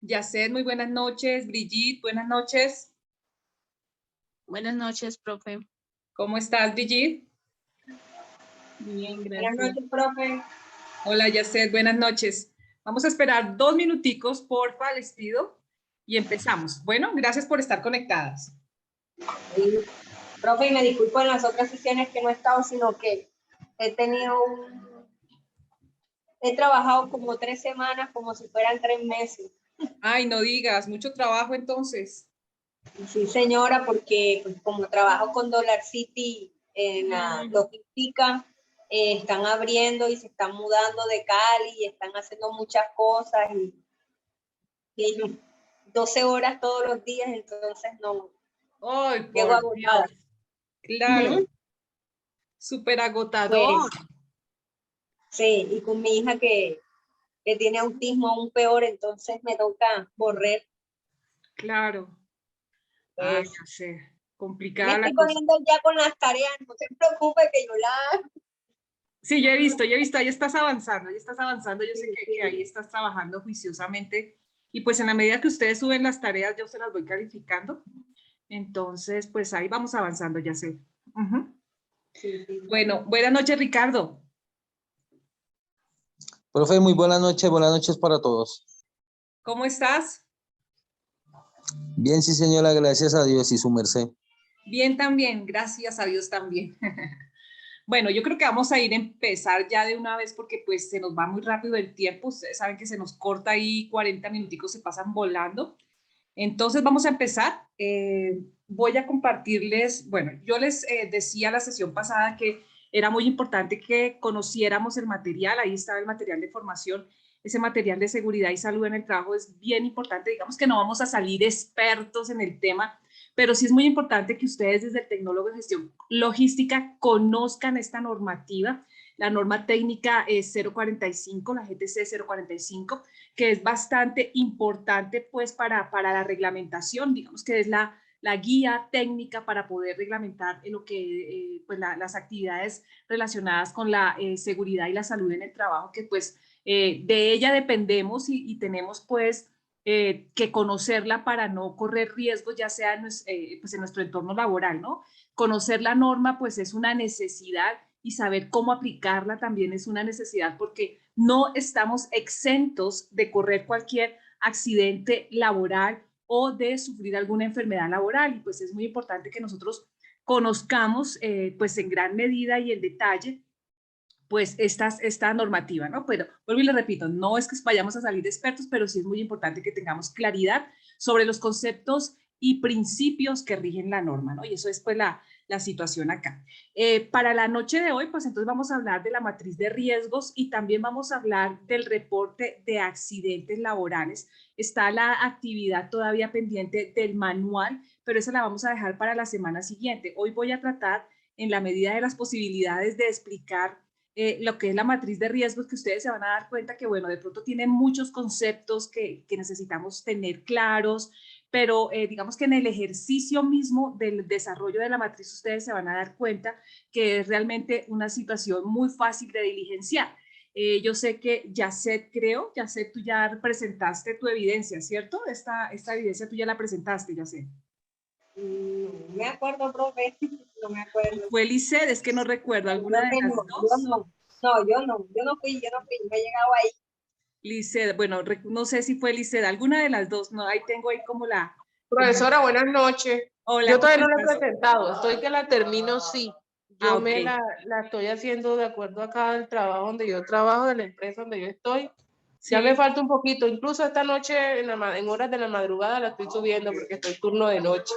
Yacet, muy buenas noches. Brigitte, buenas noches. Buenas noches, profe. ¿Cómo estás, Brigitte? Bien, gracias. Buenas noches, profe. Hola, Yacet, buenas noches. Vamos a esperar 2 minuticos, porfa, les pido, y empezamos. Bueno, gracias por estar conectadas. Sí. Profe, y me disculpo en las otras sesiones que no he estado, sino que he trabajado como 3 semanas, como si fueran 3 meses. Ay, no digas, mucho trabajo entonces. Sí, señora, porque pues, como trabajo con Dollar City en la logística, están abriendo y se están mudando de Cali y están haciendo muchas cosas y 12 horas todos los días, entonces no. Ay, Llego por agotada. Dios. Claro. Súper agotador. Pues, sí, y con mi hija que tiene autismo aún peor, entonces me toca correr. Claro. Ay, ya sé. Me Complicada la estoy cosa. poniendo ya con las tareas, no se preocupe que yo la... Sí, yo he visto, ahí estás avanzando, yo sé que ahí estás trabajando juiciosamente y pues en la medida que ustedes suben las tareas yo se las voy calificando, entonces pues ahí vamos avanzando, ya sé. Sí. Bueno, buenas noches, Ricardo. Profe, muy buenas noches para todos. ¿Cómo estás? Bien, sí señora, gracias a Dios y su merced. Bien también, gracias a Dios también. Bueno, yo creo que vamos a ir a empezar ya de una vez porque pues se nos va muy rápido el tiempo. Ustedes saben que se nos corta ahí 40 minuticos, se pasan volando. Entonces vamos a empezar. Voy a compartirles, bueno, yo les decía la sesión pasada que era muy importante que conociéramos el material. Ahí está el material de formación. Ese material de seguridad y salud en el trabajo es bien importante. Digamos que no vamos a salir expertos en el tema, pero sí es muy importante que ustedes desde el tecnólogo de gestión logística conozcan esta normativa. La norma técnica es 045, la GTC 045, que es bastante importante pues para la reglamentación, digamos que es la guía técnica para poder reglamentar lo que, pues las actividades relacionadas con la seguridad y la salud en el trabajo, que pues de ella dependemos y tenemos pues que conocerla para no correr riesgos, ya sea pues en nuestro entorno laboral, ¿no? Conocer la norma, pues es una necesidad y saber cómo aplicarla también es una necesidad porque no estamos exentos de correr cualquier accidente laboral o de sufrir alguna enfermedad laboral y pues es muy importante que nosotros conozcamos pues en gran medida y en detalle pues esta normativa, ¿no? Pero vuelvo y le repito, no es que vayamos a salir expertos, pero sí es muy importante que tengamos claridad sobre los conceptos y principios que rigen la norma, ¿no? Y eso es pues la situación acá. Para la noche de hoy, pues entonces vamos a hablar de la matriz de riesgos y también vamos a hablar del reporte de accidentes laborales. Está la actividad todavía pendiente del manual, pero esa la vamos a dejar para la semana siguiente. Hoy voy a tratar, en la medida de las posibilidades, de explicar lo que es la matriz de riesgos, que ustedes se van a dar cuenta que, bueno, de pronto tiene muchos conceptos que necesitamos tener claros, pero digamos que en el ejercicio mismo del desarrollo de la matriz ustedes se van a dar cuenta que es realmente una situación muy fácil de diligenciar. Yo sé que Yacet, Yacet, tú ya presentaste tu evidencia, ¿cierto? Esta evidencia tú ya la presentaste, Yacet. No me acuerdo, profe, no me acuerdo. Fue Lisset, es que no recuerdo, alguna de las dos. Yo no fui, yo no he llegado ahí. Lisset, bueno, no sé si fue Lisset, alguna de las dos, no, ahí tengo ahí como la... Profesora, buenas noches. Hola, Yo todavía ¿cómo no la he estás? presentado, estoy que la termino, sí. Yo Ok. la estoy haciendo de acuerdo acá al trabajo donde yo trabajo, de la empresa donde yo estoy. Sí. Ya me falta un poquito, incluso esta noche en horas de la madrugada la estoy subiendo porque estoy turno de noche.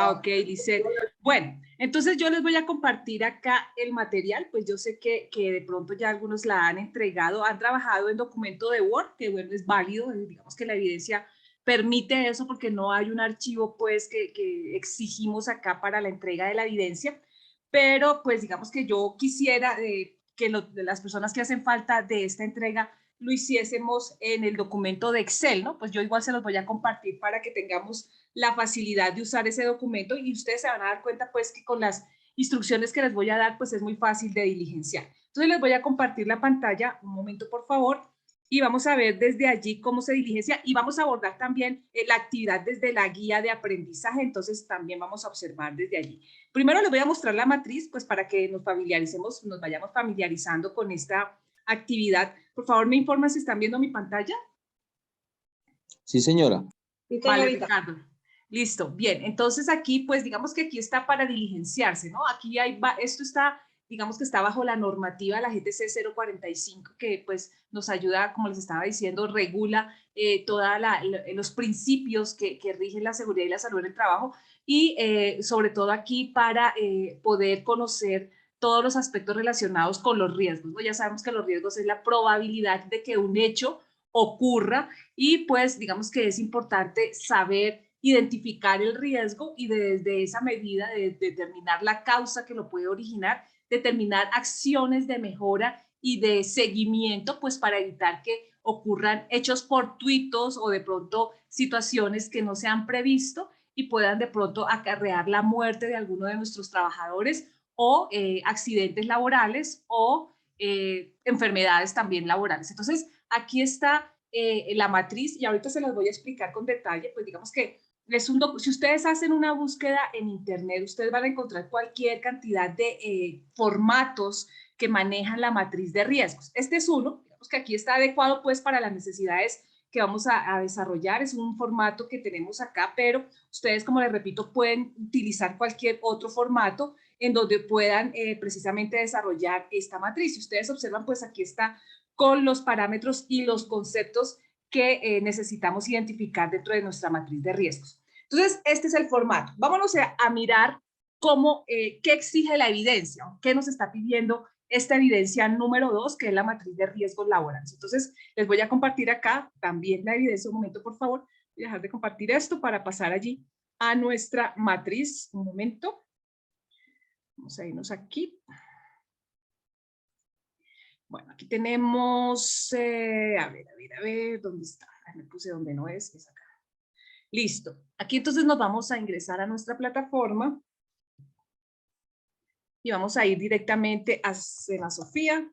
Ok, Lisset. Bueno, entonces yo les voy a compartir acá el material, pues yo sé que de pronto ya algunos la han entregado, han trabajado en documento de Word, que bueno, es válido, digamos que la evidencia permite eso porque no hay un archivo pues que exigimos acá para la entrega de la evidencia, pero pues digamos que yo quisiera que las personas que hacen falta de esta entrega lo hiciésemos en el documento de Excel, ¿no? Pues yo igual se los voy a compartir para que tengamos la facilidad de usar ese documento y ustedes se van a dar cuenta pues que con las instrucciones que les voy a dar pues es muy fácil de diligenciar. Entonces les voy a compartir la pantalla, un momento por favor, y vamos a ver desde allí cómo se diligencia y vamos a abordar también la actividad desde la guía de aprendizaje, entonces también vamos a observar desde allí. Primero les voy a mostrar la matriz, pues para que nos vayamos familiarizando con esta actividad. Por favor, ¿me informan si están viendo mi pantalla? Sí, señora. Sí, Vale, señorita. Ricardo. Listo, bien. Entonces aquí, pues digamos que aquí está para diligenciarse, ¿no? Aquí esto está, digamos que está bajo la normativa de la GTC 045, que pues nos ayuda, como les estaba diciendo, regula todos los principios que rigen la seguridad y la salud en el trabajo y sobre todo aquí para poder conocer todos los aspectos relacionados con los riesgos, ¿no? Ya sabemos que los riesgos es la probabilidad de que un hecho ocurra y pues digamos que es importante saber identificar el riesgo y desde esa medida de determinar la causa que lo puede originar, determinar acciones de mejora y de seguimiento, pues para evitar que ocurran hechos fortuitos o de pronto situaciones que no se han previsto y puedan de pronto acarrear la muerte de alguno de nuestros trabajadores o accidentes laborales o enfermedades también laborales. Entonces, aquí está la matriz y ahorita se las voy a explicar con detalle, pues digamos que si ustedes hacen una búsqueda en internet, ustedes van a encontrar cualquier cantidad de formatos que manejan la matriz de riesgos. Este es uno, digamos que aquí está adecuado pues para las necesidades que vamos a desarrollar, es un formato que tenemos acá, pero ustedes, como les repito, pueden utilizar cualquier otro formato en donde puedan precisamente desarrollar esta matriz. Si ustedes observan, pues aquí está con los parámetros y los conceptos que necesitamos identificar dentro de nuestra matriz de riesgos. Entonces, este es el formato. Vámonos a mirar qué exige la evidencia, qué nos está pidiendo esta evidencia número 2, que es la matriz de riesgos laborales. Entonces, les voy a compartir acá también la evidencia. Un momento, por favor. Voy a dejar de compartir esto para pasar allí a nuestra matriz. Un momento. Vamos a irnos aquí. Bueno, aquí tenemos, a ver, ¿dónde está? Me puse donde no es acá. Listo. Aquí entonces nos vamos a ingresar a nuestra plataforma y vamos a ir directamente a Sena Sofía.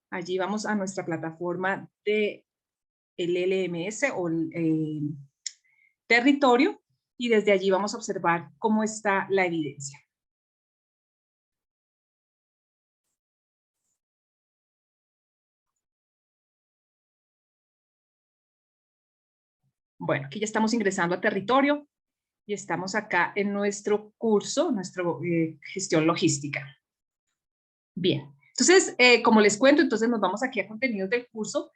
Allí vamos a nuestra plataforma de el LMS o el territorio y desde allí vamos a observar cómo está la evidencia. Bueno, aquí ya estamos ingresando a territorio y estamos acá en nuestro curso, nuestro gestión logística. Bien, entonces, como les cuento, entonces nos vamos aquí a contenidos del curso.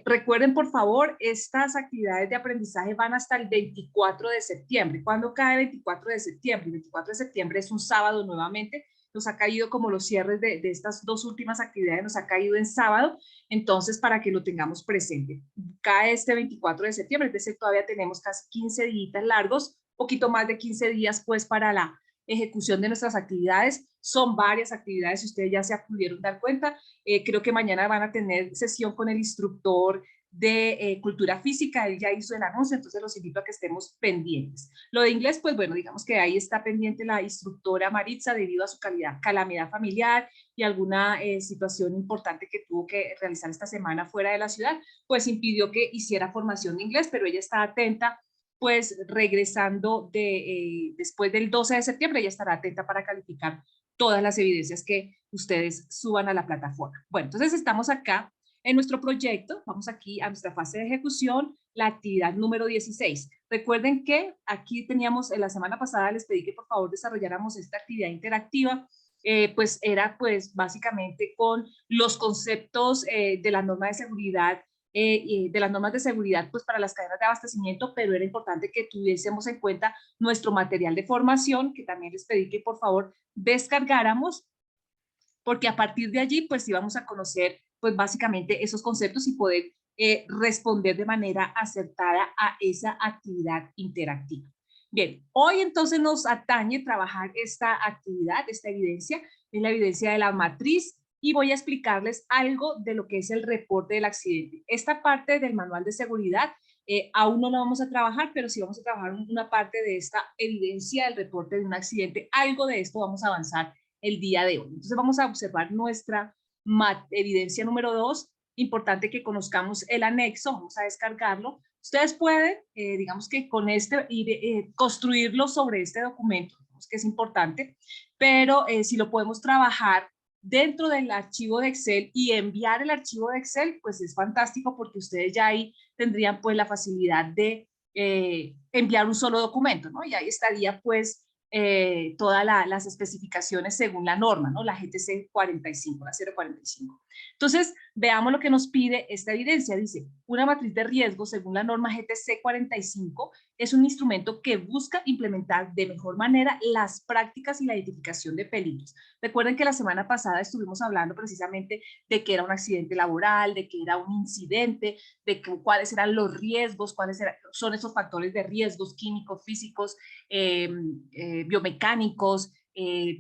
Recuerden, por favor, estas actividades de aprendizaje van hasta el 24 de septiembre. ¿Cuándo cae el 24 de septiembre? El 24 de septiembre es un sábado nuevamente. Nos ha caído como los cierres de estas dos últimas actividades, nos ha caído en sábado. Entonces, para que lo tengamos presente, cae este 24 de septiembre, es decir, todavía tenemos casi 15 días largos, poquito más de 15 días pues para la ejecución de nuestras actividades. Son varias actividades, si ustedes ya se pudieron dar cuenta. Creo que mañana van a tener sesión con el instructor de cultura física, él ya hizo el anuncio, entonces los invito a que estemos pendientes. Lo de inglés, pues bueno, digamos que ahí está pendiente la instructora Maritza debido a su calamidad familiar y alguna situación importante que tuvo que realizar esta semana fuera de la ciudad, pues impidió que hiciera formación de inglés, pero ella está atenta, pues regresando después del 12 de septiembre, ella estará atenta para calificar todas las evidencias que ustedes suban a la plataforma. Bueno, entonces estamos acá en nuestro proyecto, vamos aquí a nuestra fase de ejecución, la actividad número 16. Recuerden que aquí teníamos, la semana pasada les pedí que por favor desarrolláramos esta actividad interactiva, pues era pues básicamente con los conceptos de la norma de seguridad, de las normas de seguridad pues para las cadenas de abastecimiento, pero era importante que tuviésemos en cuenta nuestro material de formación, que también les pedí que por favor descargáramos, porque a partir de allí pues íbamos a conocer pues básicamente esos conceptos y poder responder de manera acertada a esa actividad interactiva. Bien, hoy entonces nos atañe trabajar esta actividad, esta evidencia, es la evidencia de la matriz, y voy a explicarles algo de lo que es el reporte del accidente. Esta parte del manual de seguridad aún no la vamos a trabajar, pero sí vamos a trabajar una parte de esta evidencia del reporte de un accidente. Algo de esto vamos a avanzar el día de hoy. Entonces vamos a observar nuestra evidencia número 2, importante que conozcamos el anexo, vamos a descargarlo. Ustedes pueden, digamos que con este, construirlo sobre este documento, digamos que es importante, pero si lo podemos trabajar dentro del archivo de Excel y enviar el archivo de Excel, pues es fantástico porque ustedes ya ahí tendrían pues la facilidad de enviar un solo documento, ¿no? Y ahí estaría pues todas las especificaciones según la norma, ¿no? La GTC 45, la 045. Entonces, veamos lo que nos pide esta evidencia. Dice, una matriz de riesgo según la norma GTC 45 es un instrumento que busca implementar de mejor manera las prácticas y la identificación de peligros. Recuerden que la semana pasada estuvimos hablando precisamente de que era un accidente laboral, de que era un incidente, de que, cuáles eran los riesgos, son esos factores de riesgos químicos, físicos, biomecánicos,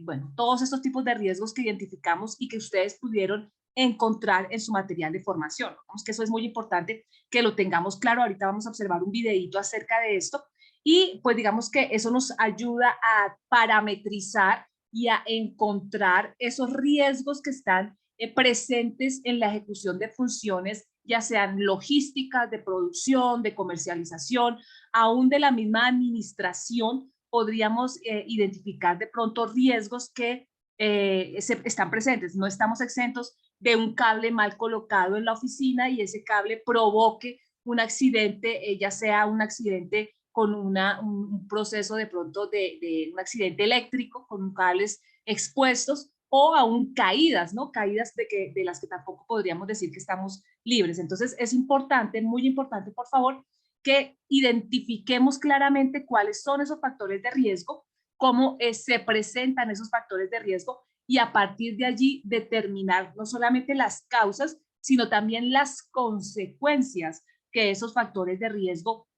bueno, todos estos tipos de riesgos que identificamos y que ustedes pudieron encontrar en su material de formación. Vamos que eso es muy importante que lo tengamos claro. Ahorita vamos a observar un videito acerca de esto y pues digamos que eso nos ayuda a parametrizar y a encontrar esos riesgos que están presentes en la ejecución de funciones, ya sean logísticas, de producción, de comercialización, aún de la misma administración. Podríamos identificar de pronto riesgos que están presentes. No estamos exentos de un cable mal colocado en la oficina y ese cable provoque un accidente, ya sea un accidente con un proceso de pronto de un accidente eléctrico, con cables expuestos, o aún caídas, ¿no? Caídas de las que tampoco podríamos decir que estamos libres. Entonces es importante, muy importante, por favor, que identifiquemos claramente cuáles son esos factores de riesgo, cómo se presentan esos factores de riesgo y a partir de allí determinar no solamente las causas, sino también las consecuencias que esos factores de riesgo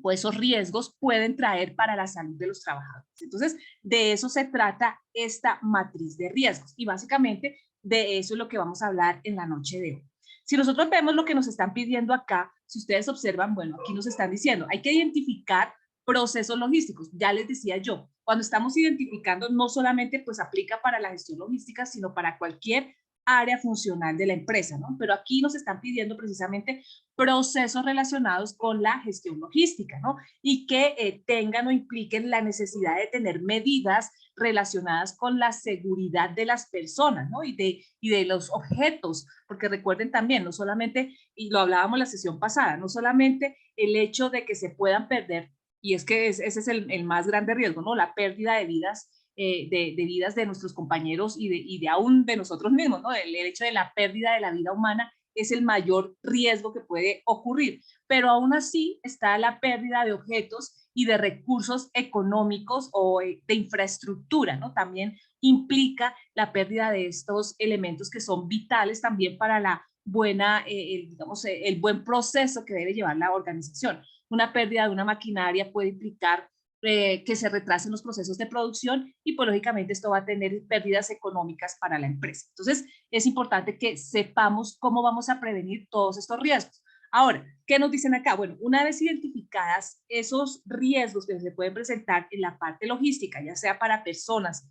o esos riesgos pueden traer para la salud de los trabajadores. Entonces, de eso se trata esta matriz de riesgos y básicamente de eso es lo que vamos a hablar en la noche de hoy. Si nosotros vemos lo que nos están pidiendo acá, si ustedes observan, bueno, aquí nos están diciendo, hay que identificar procesos logísticos. Ya les decía yo, cuando estamos identificando, no solamente pues aplica para la gestión logística, sino para cualquier área funcional de la empresa, ¿no? Pero aquí nos están pidiendo precisamente procesos relacionados con la gestión logística, ¿no? Y que tengan o impliquen la necesidad de tener medidas relacionadas con la seguridad de las personas, ¿no? Y de los objetos, porque recuerden también, no solamente, y lo hablábamos la sesión pasada, no solamente el hecho de que se puedan perder, y es que ese es el más grande riesgo, ¿no? La pérdida de vidas, de vidas de nuestros compañeros y de aún de nosotros mismos, ¿no? El hecho de la pérdida de la vida humana es el mayor riesgo que puede ocurrir, pero aún así está la pérdida de objetos y de recursos económicos o de infraestructura, ¿no? También implica la pérdida de estos elementos que son vitales también para la buena, digamos, el buen proceso que debe llevar la organización. Una pérdida de una maquinaria puede implicar que se retrasen los procesos de producción y pues lógicamente esto va a tener pérdidas económicas para la empresa. Entonces es importante que sepamos cómo vamos a prevenir todos estos riesgos. Ahora, ¿qué nos dicen acá? Bueno, una vez identificadas esos riesgos que se pueden presentar en la parte logística, ya sea para personas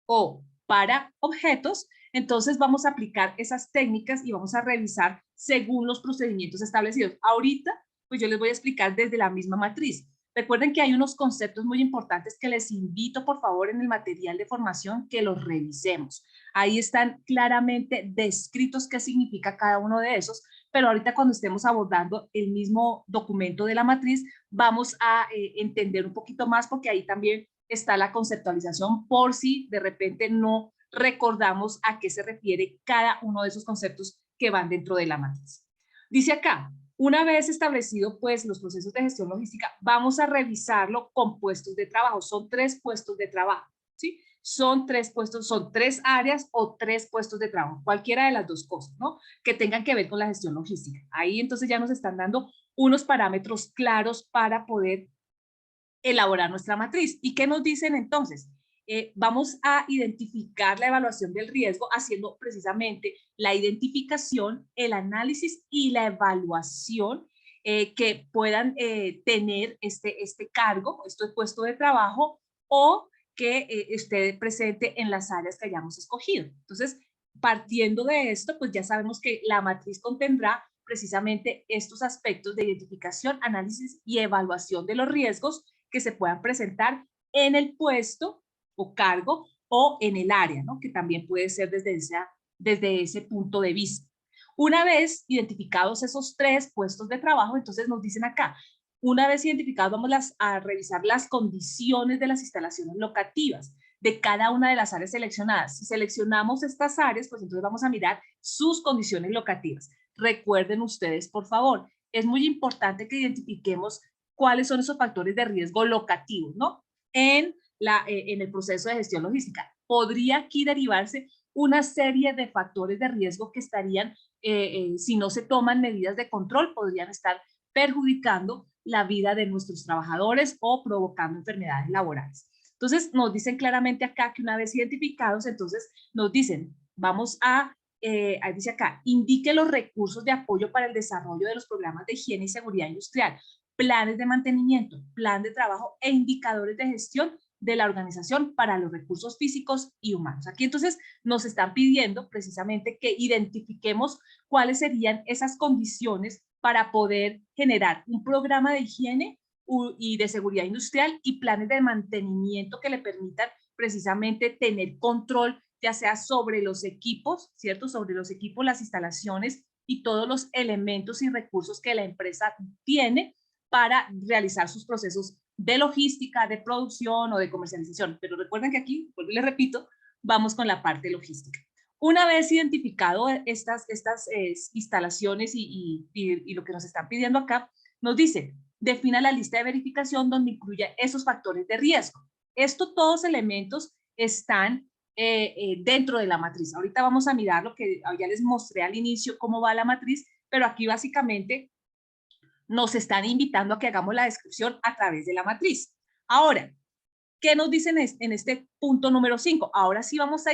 o para objetos, entonces vamos a aplicar esas técnicas y vamos a revisar según los procedimientos establecidos. Ahorita, pues yo les voy a explicar desde la misma matriz. Recuerden que hay unos conceptos muy importantes que les invito, por favor, en el material de formación que los revisemos. Ahí están claramente descritos qué significa cada uno de esos, pero ahorita cuando estemos abordando el mismo documento de la matriz, vamos a entender un poquito más porque ahí también está la conceptualización por si de repente no recordamos a qué se refiere cada uno de esos conceptos que van dentro de la matriz. Dice acá, una vez establecido pues los procesos de gestión logística, vamos a revisarlo con puestos de trabajo. Son 3 puestos de trabajo, ¿sí? Son 3 puestos, son 3 áreas o 3 puestos de trabajo, cualquiera de las 2 cosas, ¿no? Que tengan que ver con la gestión logística. Ahí entonces ya nos están dando unos parámetros claros para poder elaborar nuestra matriz. ¿Y qué nos dicen entonces? Vamos a identificar la evaluación del riesgo haciendo precisamente la identificación, el análisis y la evaluación que puedan tener este cargo, este puesto de trabajo o que esté presente en las áreas que hayamos escogido. Entonces, partiendo de esto, pues ya sabemos que la matriz contendrá precisamente estos aspectos de identificación, análisis y evaluación de los riesgos que se puedan presentar en el puesto o cargo o en el área, ¿no? Que también puede ser desde ese punto de vista. Una vez identificados esos 3 puestos de trabajo, entonces nos dicen acá, una vez identificados vamos a revisar las condiciones de las instalaciones locativas de cada una de las áreas seleccionadas. Si seleccionamos estas áreas, pues entonces vamos a mirar sus condiciones locativas. Recuerden ustedes, por favor, es muy importante que identifiquemos cuáles son esos factores de riesgo locativos, ¿no? En el proceso de gestión logística. Podría aquí derivarse una serie de factores de riesgo que estarían, si no se toman medidas de control, podrían estar perjudicando la vida de nuestros trabajadores o provocando enfermedades laborales. Entonces, nos dicen claramente acá que una vez identificados, entonces nos dicen, vamos a, dice acá, indique los recursos de apoyo para el desarrollo de los programas de higiene y seguridad industrial, planes de mantenimiento, plan de trabajo e indicadores de gestión de la organización para los recursos físicos y humanos. Aquí entonces nos están pidiendo precisamente que identifiquemos cuáles serían esas condiciones para poder generar un programa de higiene y de seguridad industrial y planes de mantenimiento que le permitan precisamente tener control, ya sea sobre los equipos, ¿cierto? Sobre los equipos, las instalaciones y todos los elementos y recursos que la empresa tiene para realizar sus procesos de logística, de producción o de comercialización. Pero recuerden que aquí, vuelvo y les repito, vamos con la parte logística. Una vez identificado estas instalaciones y lo que nos están pidiendo acá, nos dice, defina la lista de verificación donde incluya esos factores de riesgo. Todos elementos están dentro de la matriz. Ahorita vamos a mirar lo que ya les mostré al inicio, cómo va la matriz, pero aquí básicamente nos están invitando a que hagamos la descripción a través de la matriz. Ahora, ¿qué nos dicen en este punto número 5? Ahora sí vamos a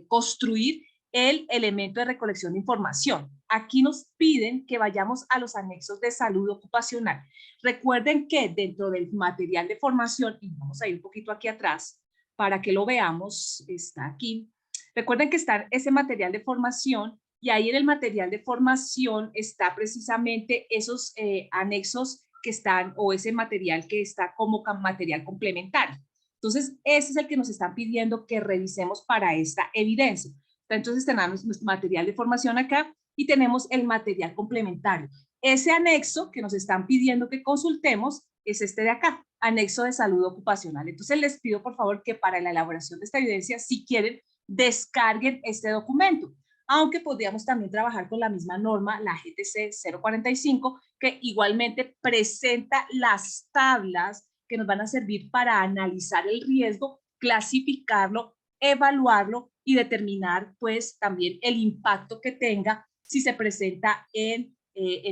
construir el elemento de recolección de información. Aquí nos piden que vayamos a los anexos de salud ocupacional. Recuerden que dentro del material de formación, y vamos a ir un poquito aquí atrás para que lo veamos, está aquí. Recuerden que está ese material de formación y ahí en el material de formación está precisamente esos anexos que están, o ese material que está como material complementario. Entonces, ese es el que nos están pidiendo que revisemos para esta evidencia. Entonces, tenemos nuestro material de formación acá y tenemos el material complementario. Ese anexo que nos están pidiendo que consultemos es este de acá, anexo de salud ocupacional. Entonces, les pido por favor que para la elaboración de esta evidencia, si quieren, descarguen este documento. Aunque podríamos también trabajar con la misma norma, la GTC 045, que igualmente presenta las tablas que nos van a servir para analizar el riesgo, clasificarlo, evaluarlo y determinar pues también el impacto que tenga si se presenta en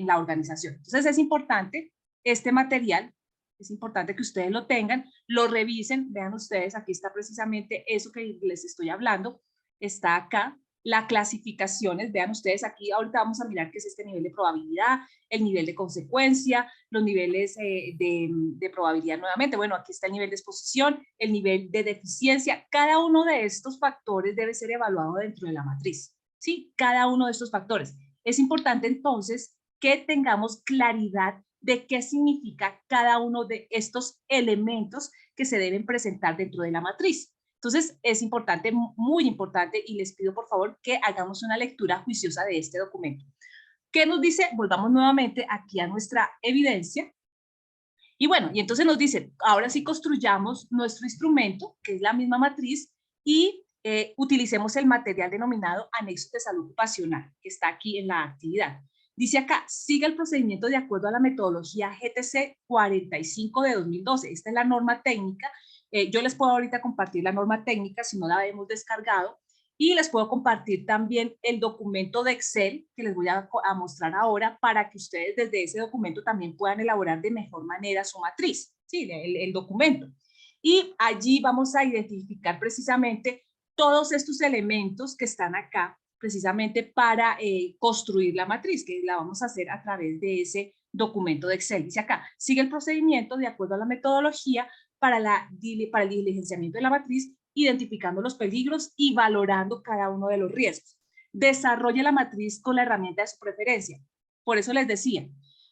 la organización. Entonces es importante este material, es importante que ustedes lo tengan, lo revisen, vean ustedes, aquí está precisamente eso que les estoy hablando, está acá. Las clasificaciones, vean ustedes aquí, ahorita vamos a mirar qué es este nivel de probabilidad, el nivel de consecuencia, los niveles de probabilidad nuevamente. Bueno, aquí está el nivel de exposición, el nivel de deficiencia. Cada uno de estos factores debe ser evaluado dentro de la matriz, ¿sí? Cada uno de estos factores. Es importante entonces que tengamos claridad de qué significa cada uno de estos elementos que se deben presentar dentro de la matriz. Entonces, es importante, muy importante, y les pido por favor que hagamos una lectura juiciosa de este documento. ¿Qué nos dice? Volvamos nuevamente aquí a nuestra evidencia. Y bueno, y entonces nos dice, ahora sí construyamos nuestro instrumento, que es la misma matriz, y utilicemos el material denominado anexo de salud ocupacional, que está aquí en la actividad. Dice acá, siga el procedimiento de acuerdo a la metodología GTC 45 de 2012. Esta es la norma técnica. Yo les puedo ahorita compartir la norma técnica si no la hemos descargado y les puedo compartir también el documento de Excel que les voy a mostrar ahora para que ustedes desde ese documento también puedan elaborar de mejor manera su matriz, ¿sí? el documento. Y allí vamos a identificar precisamente todos estos elementos que están acá precisamente para construir la matriz, que la vamos a hacer a través de ese documento de Excel. Dice acá, sigue el procedimiento de acuerdo a la metodología para el diligenciamiento de la matriz identificando los peligros y valorando cada uno de los riesgos. Desarrolle la matriz con la herramienta de su preferencia. Por eso les decía,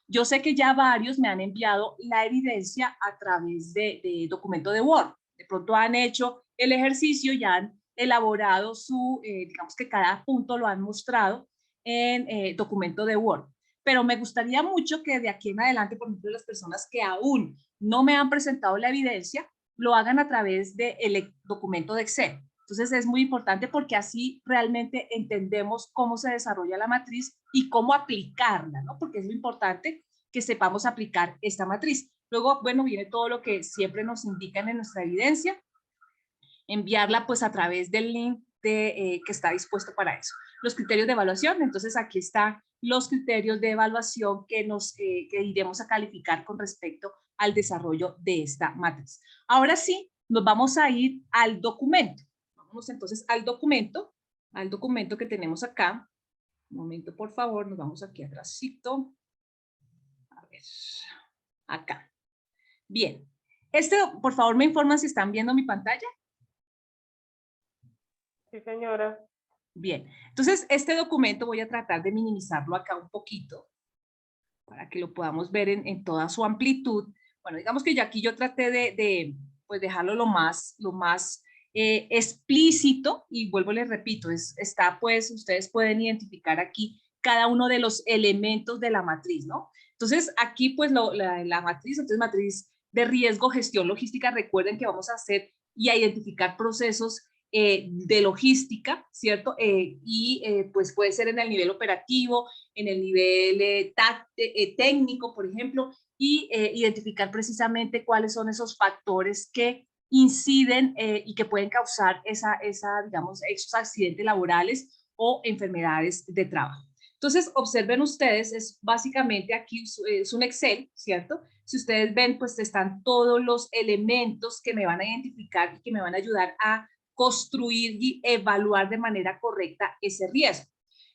yo sé que ya varios me han enviado la evidencia a través de documento de Word. De pronto han hecho el ejercicio, ya han elaborado su, digamos que cada punto lo han mostrado en documento de Word. Pero me gustaría mucho que de aquí en adelante, por ejemplo, las personas que aún no me han presentado la evidencia, lo hagan a través del documento de Excel. Entonces es muy importante porque así realmente entendemos cómo se desarrolla la matriz y cómo aplicarla, ¿no? Porque es muy importante que sepamos aplicar esta matriz. Luego, bueno, viene todo lo que siempre nos indican en nuestra evidencia, enviarla pues a través del link que está dispuesto para eso. Los criterios de evaluación, entonces aquí están los criterios de evaluación que iremos a calificar con respecto al desarrollo de esta matriz. Ahora sí, nos vamos a ir al documento. Vamos entonces al documento que tenemos acá. Un momento, por favor, nos vamos aquí atrásito. A ver, acá. Bien. Por favor, me informan si están viendo mi pantalla. Sí, señora. Bien, entonces este documento voy a tratar de minimizarlo acá un poquito para que lo podamos ver en toda su amplitud. Bueno, digamos que aquí yo traté de pues dejarlo lo más explícito y vuelvo, les repito, está pues, ustedes pueden identificar aquí cada uno de los elementos de la matriz, ¿no? Entonces aquí pues la matriz, entonces matriz de riesgo, gestión logística, recuerden que vamos a hacer y a identificar procesos de logística, ¿cierto? Pues puede ser en el nivel operativo, en el nivel técnico, por ejemplo, y identificar precisamente cuáles son esos factores que inciden y que pueden causar digamos, esos accidentes laborales o enfermedades de trabajo. Entonces, observen ustedes, es básicamente aquí es un Excel, ¿cierto? Si ustedes ven, pues están todos los elementos que me van a identificar y que me van a ayudar a construir y evaluar de manera correcta ese riesgo.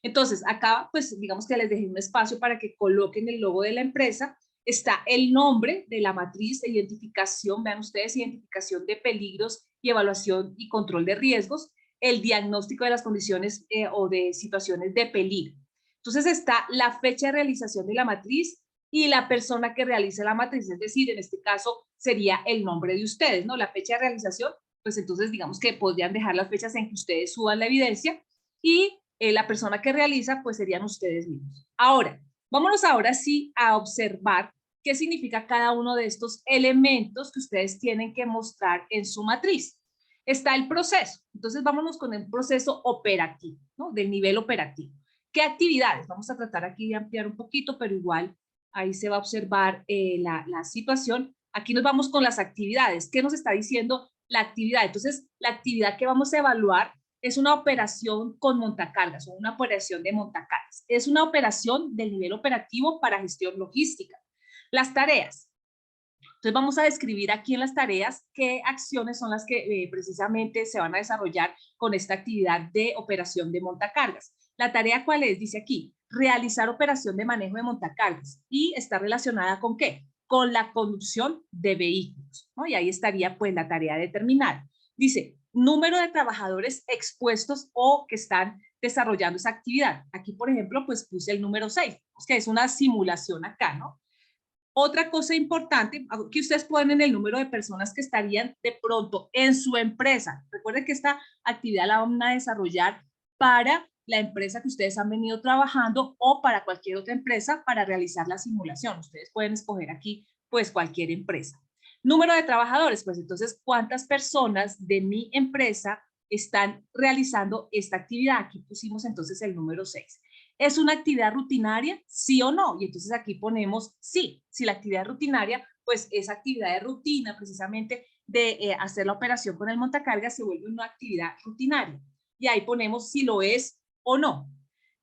Entonces, acá, pues, digamos que les dejé un espacio para que coloquen el logo de la empresa. Está el nombre de la matriz de identificación, vean ustedes, identificación de peligros y evaluación y control de riesgos, el diagnóstico de las condiciones o de situaciones de peligro. Entonces está la fecha de realización de la matriz y la persona que realiza la matriz, es decir, en este caso sería el nombre de ustedes, ¿no? La fecha de realización, pues entonces digamos que podrían dejar las fechas en que ustedes suban la evidencia y la persona que realiza, pues serían ustedes mismos. Ahora, vámonos ahora sí a observar qué significa cada uno de estos elementos que ustedes tienen que mostrar en su matriz. Está el proceso, entonces vámonos con el proceso operativo, ¿no? Del nivel operativo. ¿Qué actividades? Vamos a tratar aquí de ampliar un poquito, pero igual ahí se va a observar la situación. Aquí nos vamos con las actividades. ¿Qué nos está diciendo la actividad? Entonces, la actividad que vamos a evaluar es una operación con montacargas o una operación de montacargas. Es una operación del nivel operativo para gestión logística. Las tareas. Entonces vamos a describir aquí en las tareas qué acciones son las que precisamente se van a desarrollar con esta actividad de operación de montacargas. ¿La tarea cuál es? Dice aquí, realizar operación de manejo de montacargas y está relacionada ¿con qué? Con la conducción de vehículos, ¿no? Y ahí estaría pues la tarea determinada. Dice, número de trabajadores expuestos o que están desarrollando esa actividad. Aquí, por ejemplo, pues puse el número 6, que es una simulación acá, ¿no? Otra cosa importante, que ustedes ponen el número de personas que estarían de pronto en su empresa. Recuerden que esta actividad la van a desarrollar para la empresa que ustedes han venido trabajando o para cualquier otra empresa para realizar la simulación. Ustedes pueden escoger aquí, pues, cualquier empresa. Número de trabajadores, pues entonces, ¿cuántas personas de mi empresa están realizando esta actividad? Aquí pusimos entonces el número 6. ¿Es una actividad rutinaria? ¿Sí o no? Y entonces aquí ponemos sí. Si la actividad es rutinaria, pues esa actividad de rutina, precisamente de hacer la operación con el montacargas, se vuelve una actividad rutinaria. Y ahí ponemos si lo es o no.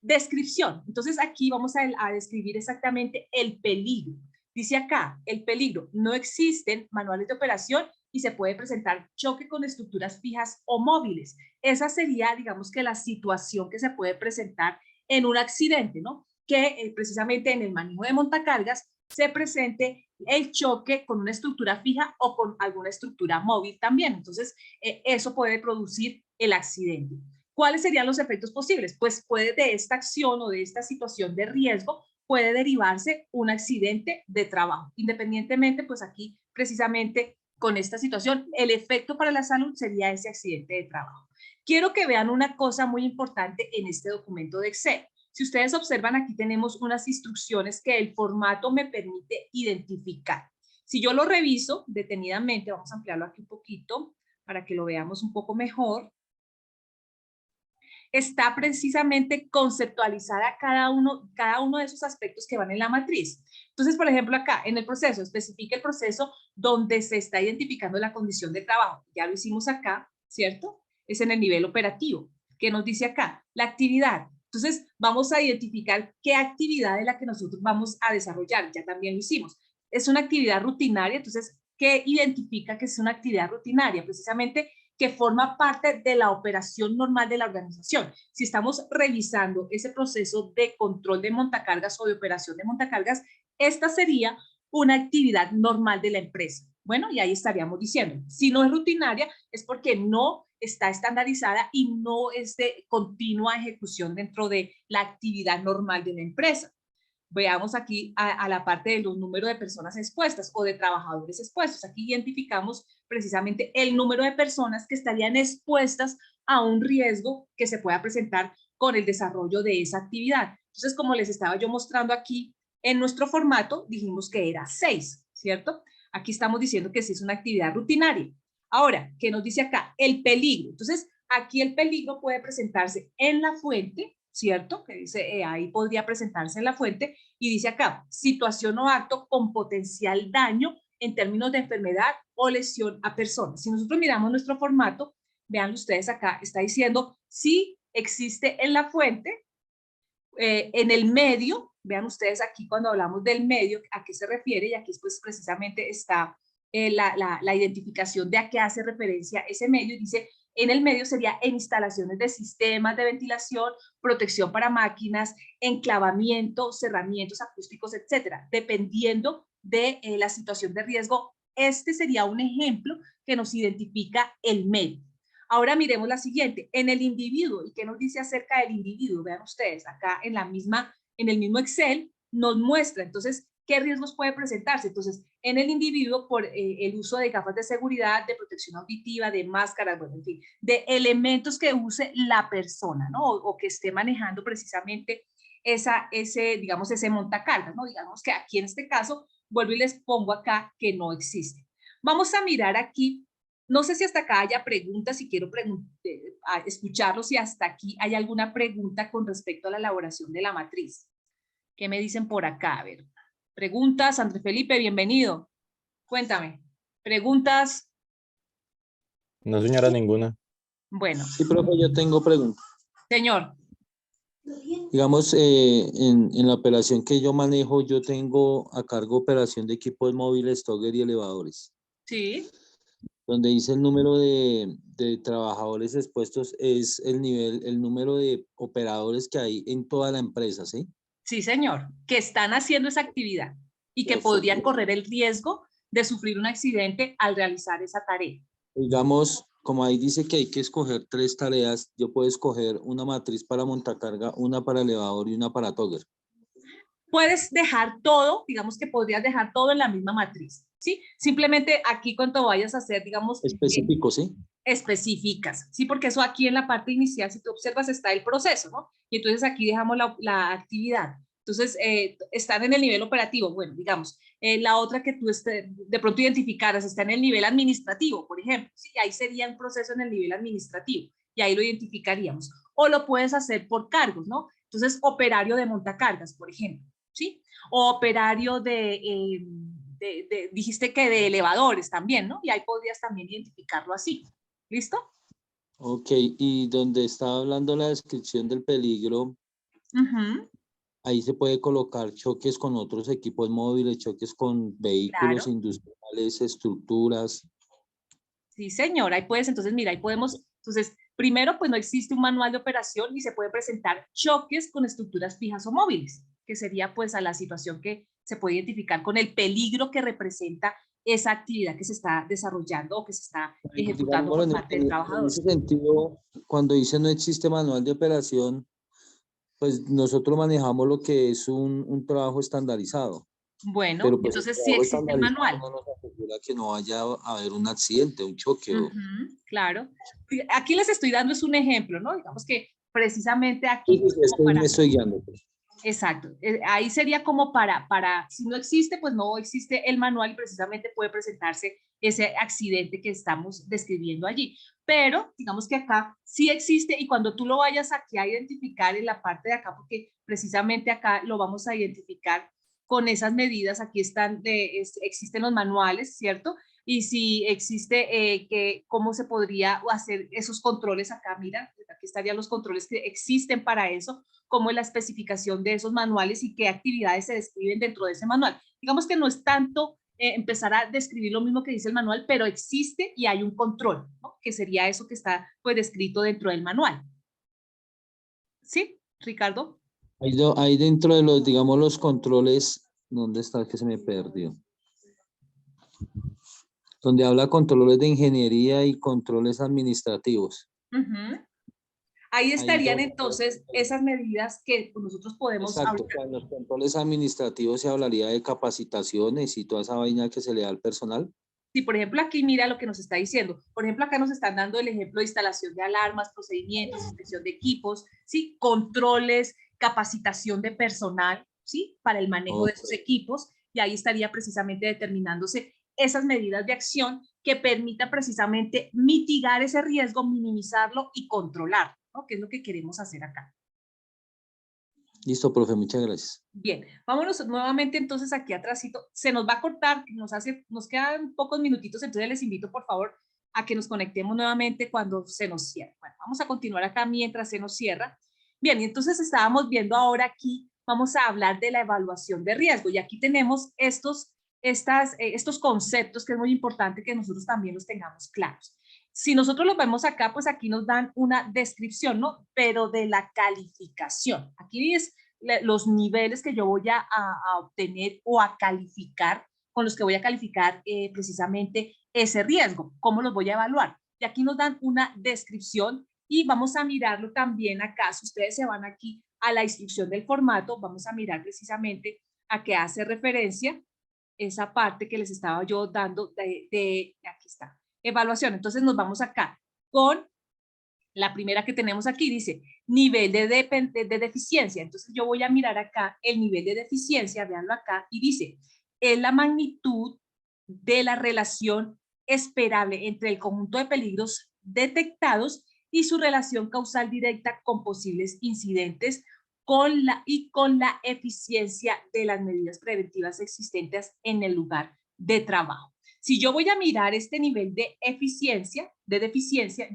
Descripción. Entonces aquí vamos a describir exactamente el peligro. Dice acá, el peligro. No existen manuales de operación y se puede presentar choque con estructuras fijas o móviles. Esa sería, digamos que la situación que se puede presentar en un accidente, ¿no? Que precisamente en el manejo de montacargas se presente el choque con una estructura fija o con alguna estructura móvil también. Entonces, eso puede producir el accidente. ¿Cuáles serían los efectos posibles? Pues puede de esta acción o de esta situación de riesgo, puede derivarse un accidente de trabajo. Independientemente, pues aquí precisamente con esta situación, el efecto para la salud sería ese accidente de trabajo. Quiero que vean una cosa muy importante en este documento de Excel. Si ustedes observan, aquí tenemos unas instrucciones que el formato me permite identificar. Si yo lo reviso detenidamente, vamos a ampliarlo aquí un poquito para que lo veamos un poco mejor. Está precisamente conceptualizada cada uno de esos aspectos que van en la matriz. Entonces, por ejemplo, acá en el proceso, especifica el proceso donde se está identificando la condición de trabajo. Ya lo hicimos acá, ¿cierto? Es en el nivel operativo. ¿Qué nos dice acá? La actividad. Entonces, vamos a identificar qué actividad es la que nosotros vamos a desarrollar. Ya también lo hicimos. Es una actividad rutinaria, entonces, ¿qué identifica que es una actividad rutinaria? Precisamente que forma parte de la operación normal de la organización. Si estamos revisando ese proceso de control de montacargas o de operación de montacargas, esta sería una actividad normal de la empresa. Bueno, y ahí estaríamos diciendo, si no es rutinaria, es porque no está estandarizada y no es de continua ejecución dentro de la actividad normal de la empresa. Veamos aquí a la parte de los números de personas expuestas o de trabajadores expuestos. Aquí identificamos precisamente el número de personas que estarían expuestas a un riesgo que se pueda presentar con el desarrollo de esa actividad. Entonces, como les estaba yo mostrando aquí, en nuestro formato dijimos que era 6, ¿cierto? Aquí estamos diciendo que sí es una actividad rutinaria. Ahora, ¿qué nos dice acá? El peligro. Entonces, aquí el peligro puede presentarse en la fuente, ¿cierto? Que dice, ahí podría presentarse en la fuente, y dice acá, situación o acto con potencial daño en términos de enfermedad o lesión a personas. Si nosotros miramos nuestro formato, vean ustedes acá, está diciendo si existe en la fuente, en el medio, vean ustedes aquí cuando hablamos del medio, a qué se refiere, y aquí pues precisamente está la identificación de a qué hace referencia ese medio, y dice, en el medio sería en instalaciones de sistemas de ventilación, protección para máquinas, enclavamiento, cerramientos acústicos, etcétera. Dependiendo de la situación de riesgo, este sería un ejemplo que nos identifica el medio. Ahora miremos la siguiente, en el individuo, ¿y qué nos dice acerca del individuo? Vean ustedes, acá en el mismo Excel nos muestra, entonces, ¿qué riesgos puede presentarse? Entonces, en el individuo por el uso de gafas de seguridad, de protección auditiva, de máscaras, bueno, en fin, de elementos que use la persona, ¿no? O que esté manejando precisamente ese montacargas, ¿no? Digamos que aquí en este caso, vuelvo y les pongo acá que no existe. Vamos a mirar aquí. No sé si hasta acá haya preguntas, si quiero escucharlos, si hasta aquí hay alguna pregunta con respecto a la elaboración de la matriz. ¿Qué me dicen por acá? A ver, preguntas, Andrés Felipe, bienvenido. Cuéntame. ¿Preguntas? No, señora, ninguna. Bueno. Sí, profe, yo tengo preguntas. Señor. Digamos, en la operación que yo manejo, yo tengo a cargo operación de equipos móviles, togger y elevadores. Sí. Donde dice el número de trabajadores expuestos es el número de operadores que hay en toda la empresa, ¿sí? Sí, señor, que están haciendo esa actividad y que podrían correr el riesgo de sufrir un accidente al realizar esa tarea. Digamos, como ahí dice que hay que escoger 3 tareas, yo puedo escoger una matriz para montacarga, una para elevador y una para togger. Puedes dejar todo, digamos que podrías dejar todo en la misma matriz, ¿sí? Simplemente aquí cuando vayas a hacer, digamos... Específico, ¿sí? Específicas, ¿sí? Porque eso aquí en la parte inicial, si tú observas, está el proceso, ¿no? Y entonces aquí dejamos la actividad. Entonces, están en el nivel operativo. Bueno, digamos, la otra que tú de pronto identificaras está en el nivel administrativo, por ejemplo. Sí, ahí sería el proceso en el nivel administrativo y ahí lo identificaríamos. O lo puedes hacer por cargos, ¿no? Entonces, operario de montacargas, por ejemplo, ¿sí? O operario dijiste que de elevadores también, ¿no? Y ahí podrías también identificarlo así. ¿Listo? Ok, y donde estaba hablando la descripción del peligro, ahí se puede colocar choques con otros equipos móviles, choques con vehículos industriales, estructuras. Sí, señor, ahí puedes, entonces, mira, ahí podemos, entonces, primero, pues no existe un manual de operación y se puede presentar choques con estructuras fijas o móviles, que sería pues a la situación que se puede identificar con el peligro que representa esa actividad que se está desarrollando o que se está ejecutando por parte del trabajador. En ese sentido, cuando dice no existe manual de operación, pues nosotros manejamos lo que es un trabajo estandarizado. Bueno, pero pues entonces sí existe el manual. No nos asegura que no vaya a haber un accidente, un choque. Claro. Aquí les estoy dando es un ejemplo, ¿no? Digamos que precisamente aquí... me estoy guiando. Pues. Exacto. Ahí sería como si no existe, pues no existe el manual y precisamente puede presentarse ese accidente que estamos describiendo allí. Pero digamos que acá sí existe y cuando tú lo vayas aquí a identificar en la parte de acá, porque precisamente acá lo vamos a identificar con esas medidas, aquí existen los manuales, ¿cierto? Y si existe, cómo se podría hacer esos controles acá, mira, aquí estarían los controles que existen para eso, cómo es la especificación de esos manuales y qué actividades se describen dentro de ese manual. Digamos que no es tanto empezar a describir lo mismo que dice el manual, pero existe y hay un control, ¿no? Que sería eso que está pues descrito dentro del manual. ¿Sí, Ricardo? Ahí dentro de los, digamos, los controles, ¿dónde está el que se me perdió? Donde habla controles de ingeniería y controles administrativos. Ahí estarían entonces esas medidas que nosotros podemos hablar. En los controles administrativos se hablaría de capacitaciones y toda esa vaina que se le da al personal. Sí, por ejemplo, aquí mira lo que nos está diciendo. Por ejemplo, acá nos están dando el ejemplo de instalación de alarmas, procedimientos, inspección de equipos, ¿sí? Controles, capacitación de personal, ¿sí? Para el manejo de esos equipos. Y ahí estaría precisamente determinándose esas medidas de acción que permitan precisamente mitigar ese riesgo, minimizarlo y controlar, ¿no? Que es lo que queremos hacer acá. Listo, profe, muchas gracias. Bien, vámonos nuevamente entonces aquí atrásito. Se nos va a cortar, nos quedan pocos minutitos, entonces les invito por favor a que nos conectemos nuevamente cuando se nos cierre. Bueno, vamos a continuar acá mientras se nos cierra. Bien, y entonces estábamos viendo ahora aquí, vamos a hablar de la evaluación de riesgo y aquí tenemos estos conceptos que es muy importante que nosotros también los tengamos claros. Si nosotros los vemos acá, pues aquí nos dan una descripción, ¿no? Pero de la calificación. Aquí es los niveles que yo voy a obtener o a calificar, con los que voy a calificar precisamente ese riesgo. ¿Cómo los voy a evaluar? Y aquí nos dan una descripción y vamos a mirarlo también acá. Si ustedes se van aquí a la instrucción del formato, vamos a mirar precisamente a qué hace referencia esa parte que les estaba yo dando aquí está. Evaluación. Entonces nos vamos acá con la primera que tenemos aquí, dice nivel de deficiencia. Entonces yo voy a mirar acá el nivel de deficiencia, veanlo acá, y dice, es la magnitud de la relación esperable entre el conjunto de peligros detectados y su relación causal directa con posibles incidentes con la eficiencia de las medidas preventivas existentes en el lugar de trabajo. Si yo voy a mirar este nivel de deficiencia,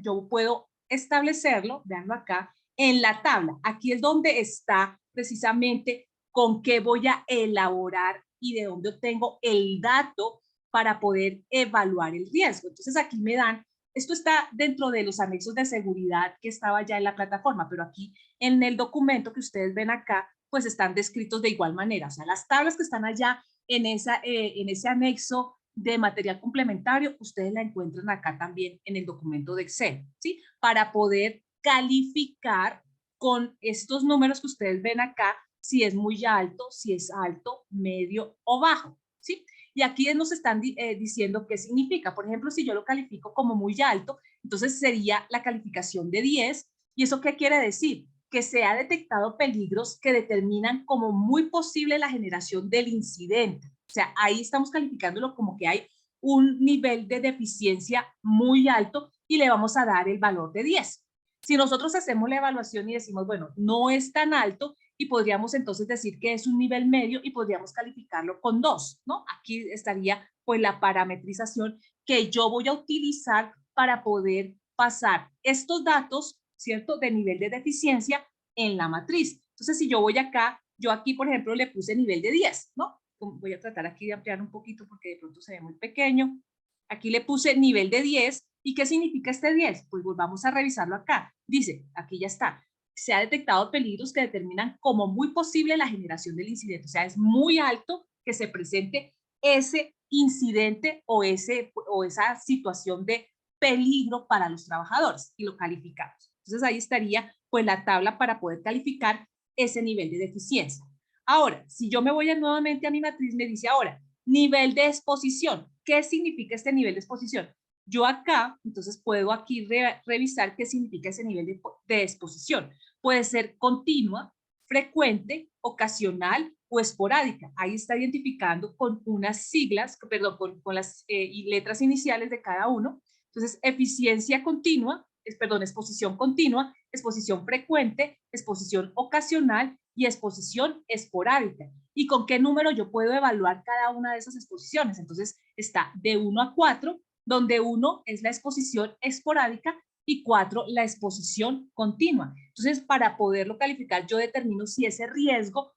yo puedo establecerlo, veanlo acá, en la tabla. Aquí es donde está precisamente con qué voy a elaborar y de dónde obtengo el dato para poder evaluar el riesgo. Entonces aquí me dan, esto está dentro de los anexos de seguridad que estaba ya en la plataforma, pero aquí en el documento que ustedes ven acá, pues están descritos de igual manera. O sea, las tablas que están allá en ese anexo de material complementario, ustedes la encuentran acá también en el documento de Excel, ¿sí? Para poder calificar con estos números que ustedes ven acá, si es muy alto, si es alto, medio o bajo, ¿sí? Y aquí nos están diciendo qué significa. Por ejemplo, si yo lo califico como muy alto, entonces sería la calificación de 10. ¿Y eso qué quiere decir? Que se ha detectado peligros que determinan como muy posible la generación del incidente. O sea, ahí estamos calificándolo como que hay un nivel de deficiencia muy alto y le vamos a dar el valor de 10. Si nosotros hacemos la evaluación y decimos, bueno, no es tan alto y podríamos entonces decir que es un nivel medio y podríamos calificarlo con 2, ¿no? Aquí estaría pues la parametrización que yo voy a utilizar para poder pasar estos datos, ¿cierto? De nivel de deficiencia en la matriz. Entonces, si yo voy acá, yo aquí, por ejemplo, le puse nivel de 10, ¿no? Voy a tratar aquí de ampliar un poquito porque de pronto se ve muy pequeño. Aquí le puse nivel de 10. ¿Y qué significa este 10? Pues volvamos a revisarlo acá. Dice, aquí ya está. Se ha detectado peligros que determinan como muy posible la generación del incidente. O sea, es muy alto que se presente ese incidente o esa situación de peligro para los trabajadores y lo calificamos. Entonces ahí estaría pues la tabla para poder calificar ese nivel de deficiencia. Ahora, si yo me voy nuevamente a mi matriz, me dice ahora, nivel de exposición. ¿Qué significa este nivel de exposición? Yo acá, entonces puedo aquí revisar qué significa ese nivel de exposición. Puede ser continua, frecuente, ocasional o esporádica. Ahí está identificando con unas siglas, perdón, con las letras iniciales de cada uno. Entonces, eficiencia continua, exposición continua, exposición frecuente, exposición ocasional y exposición esporádica. ¿Y con qué número yo puedo evaluar cada una de esas exposiciones? Entonces, está de 1 a 4, donde 1 es la exposición esporádica y 4 la exposición continua. Entonces, para poderlo calificar, yo determino si ese riesgo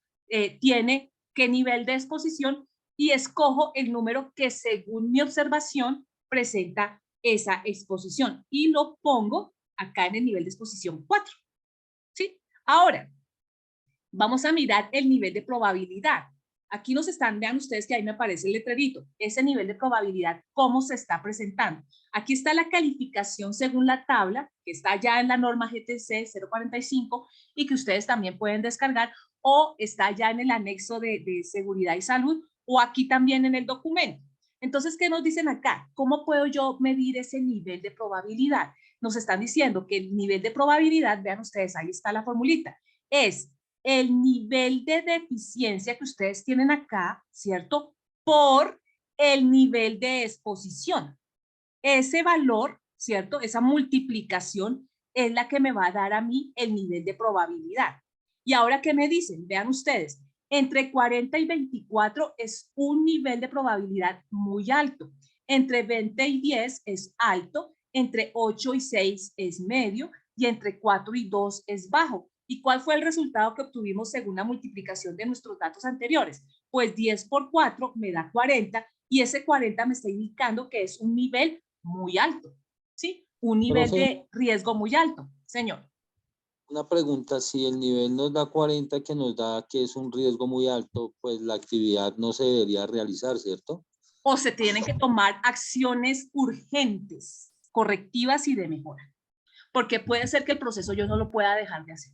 tiene qué nivel de exposición y escojo el número que según mi observación presenta esa exposición y lo pongo acá en el nivel de exposición 4. ¿Sí? Ahora, vamos a mirar el nivel de probabilidad. Aquí nos están, vean ustedes que ahí me aparece el letrerito, ese nivel de probabilidad, cómo se está presentando. Aquí está la calificación según la tabla, que está ya en la norma GTC 045 y que ustedes también pueden descargar, o está ya en el anexo de seguridad y salud, o aquí también en el documento. Entonces, ¿qué nos dicen acá? ¿Cómo puedo yo medir ese nivel de probabilidad? Nos están diciendo que el nivel de probabilidad, vean ustedes, ahí está la formulita, es el nivel de deficiencia que ustedes tienen acá, ¿cierto? Por el nivel de exposición. Ese valor, ¿cierto? Esa multiplicación es la que me va a dar a mí el nivel de probabilidad. Y ahora, ¿qué me dicen? Vean ustedes, entre 40 y 24 es un nivel de probabilidad muy alto. Entre 20 y 10 es alto, entre 8 y 6 es medio y entre 4 y 2 es bajo. ¿Y cuál fue el resultado que obtuvimos según la multiplicación de nuestros datos anteriores? Pues 10 por 4 me da 40 y ese 40 me está indicando que es un nivel muy alto, ¿sí? Un nivel de riesgo muy alto, señor. Una pregunta, si el nivel nos da 40, que nos da que es un riesgo muy alto, pues la actividad no se debería realizar, ¿cierto? O se tienen que tomar acciones urgentes, correctivas y de mejora. Porque puede ser que el proceso yo no lo pueda dejar de hacer.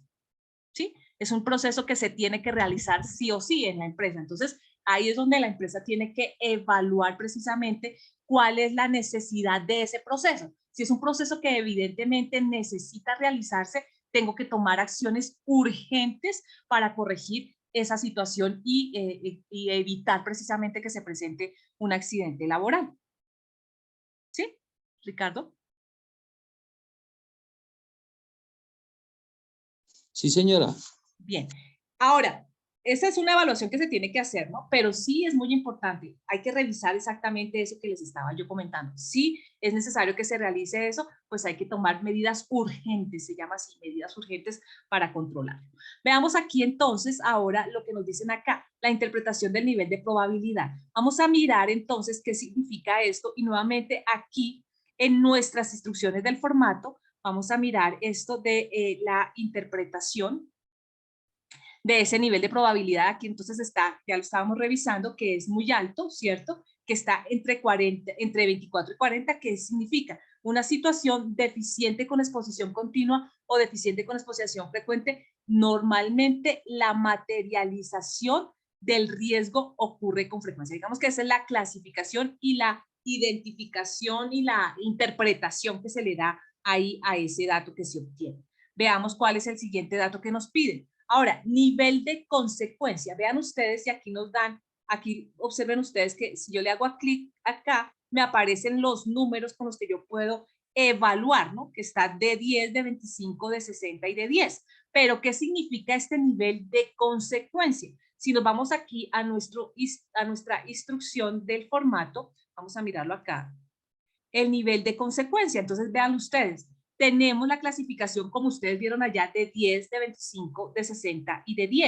¿Sí? Es un proceso que se tiene que realizar sí o sí en la empresa. Entonces, ahí es donde la empresa tiene que evaluar precisamente cuál es la necesidad de ese proceso. Si es un proceso que evidentemente necesita realizarse, tengo que tomar acciones urgentes para corregir esa situación y evitar precisamente que se presente un accidente laboral. ¿Sí, Ricardo? Sí, señora. Bien. Ahora, esa es una evaluación que se tiene que hacer, ¿no? Pero sí es muy importante. Hay que revisar exactamente eso que les estaba yo comentando. Si es necesario que se realice eso, pues hay que tomar medidas urgentes, se llama así, medidas urgentes para controlarlo. Veamos aquí entonces ahora lo que nos dicen acá, la interpretación del nivel de probabilidad. Vamos a mirar entonces qué significa esto y nuevamente aquí en nuestras instrucciones del formato vamos a mirar esto de la interpretación de ese nivel de probabilidad. Aquí entonces está, ya lo estábamos revisando, que es muy alto, ¿cierto? Que está entre 24 y 40, ¿qué significa? Una situación deficiente con exposición continua o deficiente con exposición frecuente. Normalmente la materialización del riesgo ocurre con frecuencia. Digamos que esa es la clasificación y la identificación y la interpretación que se le da ahí a ese dato que se obtiene. Veamos cuál es el siguiente dato que nos piden. Ahora, nivel de consecuencia. Vean ustedes y aquí nos dan, aquí observen ustedes que si yo le hago a clic acá, me aparecen los números con los que yo puedo evaluar, ¿no? Que está de 10, de 25, de 60 y de 10. Pero, ¿qué significa este nivel de consecuencia? Si nos vamos aquí a nuestra instrucción del formato, vamos a mirarlo acá, el nivel de consecuencia. Entonces, vean ustedes, tenemos la clasificación como ustedes vieron allá de 10, de 25, de 60 y de 10.